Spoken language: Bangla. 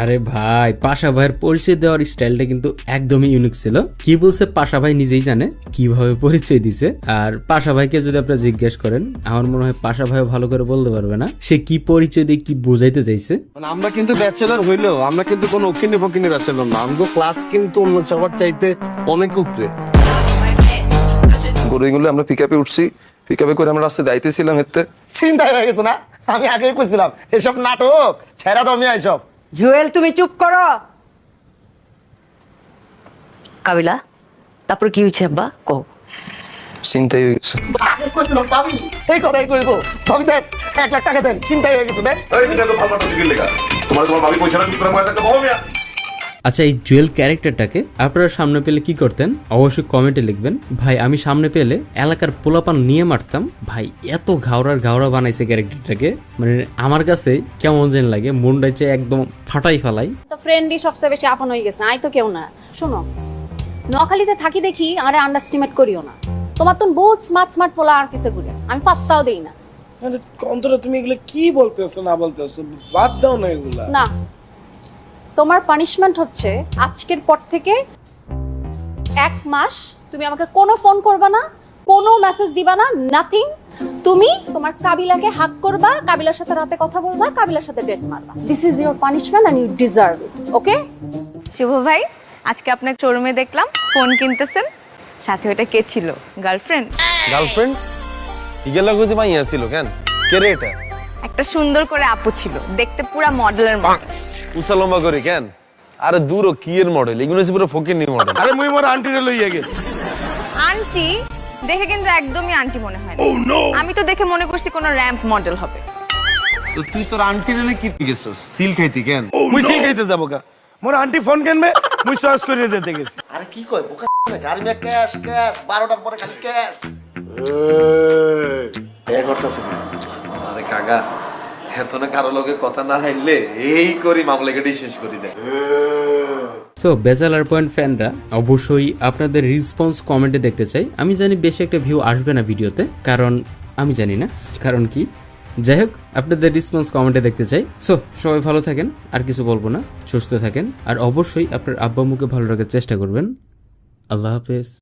আরে ভাই পাশা ভাইয়ের পরিচয় দেওয়ার স্টাইলটা কিন্তু একদমই ইউনিক ছিল। কি বলছে পাশা ভাই নিজেই জানে কিভাবে পরিচয় দিছে। আর পাশা ভাইকে যদি আপনারা জিজ্ঞেস করেন, আমার মনে হয় পাশা ভাইও ভালো করে বলতে পারবে না সে কি পরিচয় দিয়ে কি বোঝাইতে চাইছে। মানে আমরা কিন্তু ব্যাচেলর হইলেও আমরা কিন্তু কোনো ওকিনি ফকিনি ব্যাচেলর না। আমাদের ক্লাস কিন্তু অন্য সবার চাইতে অনেক উপরে। গরুগুলো আমরা পিকআপে উঠছি, পিকআপে করে আমরা রাস্তায় যাইতেছিলাম। এতে চিন্তাই হয়ে গেছে না? আমি আগেই কইছিলাম এসব নাটক ছেড়া দাও মিয়া এসব। জুয়েল তুমি চুপ করো। কাবিলা তারপর কি হয়েছে আব্বা কও। চিন্তাই হয়ে গেছে। আগে কইছিলাম পাবি, এই কথাই কইবো। ভাবি দেন 1 লাখ টাকা দেন, চিন্তাই হয়ে গেছে দেন। এই মিটা তো ভালো টজিকের লেখা। তোমার ভাবি পয়সা না চুপ করে ময় থাকতে বলো মিয়া। আচ্ছা, এই জুয়েল ক্যারেক্টারটাকে আপনারা সামনে পেলে কি করতেন অবশ্যই কমেন্টে লিখবেন। ভাই আমি সামনে পেলে এলাকার পোলাপান নিয়ে মারতাম। ভাই এত ঘাওড়া বানাইছে ক্যারেক্টারটাকে, মানে আমার কাছে কেমন যেন লাগে, মনটা চাই একদম ফাটাই ফেলাই। তো ফ্রেন্ডই সবচেয়ে বেশি আপন হয়ে গেছে, আই তো কেউ না। শোনো, নোয়াখালীতে থাকি দেখি আরে আন্ডারস্টিমেট করিও না। তোমার তো বহুত স্মার্ট পোলা আর পিছে ঘুরে, আমি পাত্তাও দেই না। আরে অন্তরা তুমি এগুলো কি বলতেছো না বলতেছো, বাদ দাও না এগুলা। না, তোমার পানিশমেন্ট হচ্ছে আজকের পর থেকে 1 মাস তুমি আমাকে কোনো ফোন করবা না, কোনো মেসেজ দিবা না, নাথিং। তুমি তোমার কাবিলাকে হাক করবা, কাবিলার সাথে রাতে কথা বলবা, কাবিলার সাথে ডেট মারবা। This is your punishment and you deserve it, okay? Shubho ভাই, আজকে আপনার শোরুমে দেখলাম ফোন কিনতেছেন, সাথে ওটা কে ছিল? গার্লফ্রেন্ড? গার্লফ্রেন্ড ইগেলা কইতে মাইয়া ছিল কেন? কে রে এটা? একটা সুন্দর করে আপু ছিল, দেখতে পুরা মডেলের মতো। উসা লম্বা করে কেন? আরে দূরও কি এর মডেল, এগুলো হচ্ছে পুরো ফকিনি মডেল। আরে মুই মোর আন্টিরে লইয়া গেছি। আন্টি দেখে কিন্তু একদমই আন্টি মনে হয় না। আমি তো দেখে মনে করছি কোনো র্যাম্প মডেল হবে। তো তুই তোর আন্টিরে না কি গেছস সিল খাইতি কেন? মুই সিল খাইতে যাবো কা? মোর আন্টি ফোন কিনবে, মুই চয়েস করে দিতে গেছি। আরে কি কয় বোকা গাড়ি মে ক্যাশ 12টার পরে খালি ক্যাশ। এই করতেছ না। আরে কাকা এত না কারো লগে কথা না হাইলে এই করি মামলাকে শেষ করি দেয়। সো ব্যাচেলার পয়েন্ট ফ্যানরা অবশ্যই আপনাদের রেসপন্স কমেন্টে দেখতে চাই। আমি জানি বেশি একটা ভিউ আসবে না ভিডিওতে, কারণ আমি জানি না কারণ কি। যাই হোক, আপনাদের রেসপন্স কমেন্টে দেখতে চাই। সো সবাই ভালো থাকেন, আর কিছু বলবো না, সুস্থ থাকেন, আর অবশ্যই আপনার আব্বা আম্মুকে ভালো রাখার চেষ্টা করবেন। আল্লাহ হাফেজ।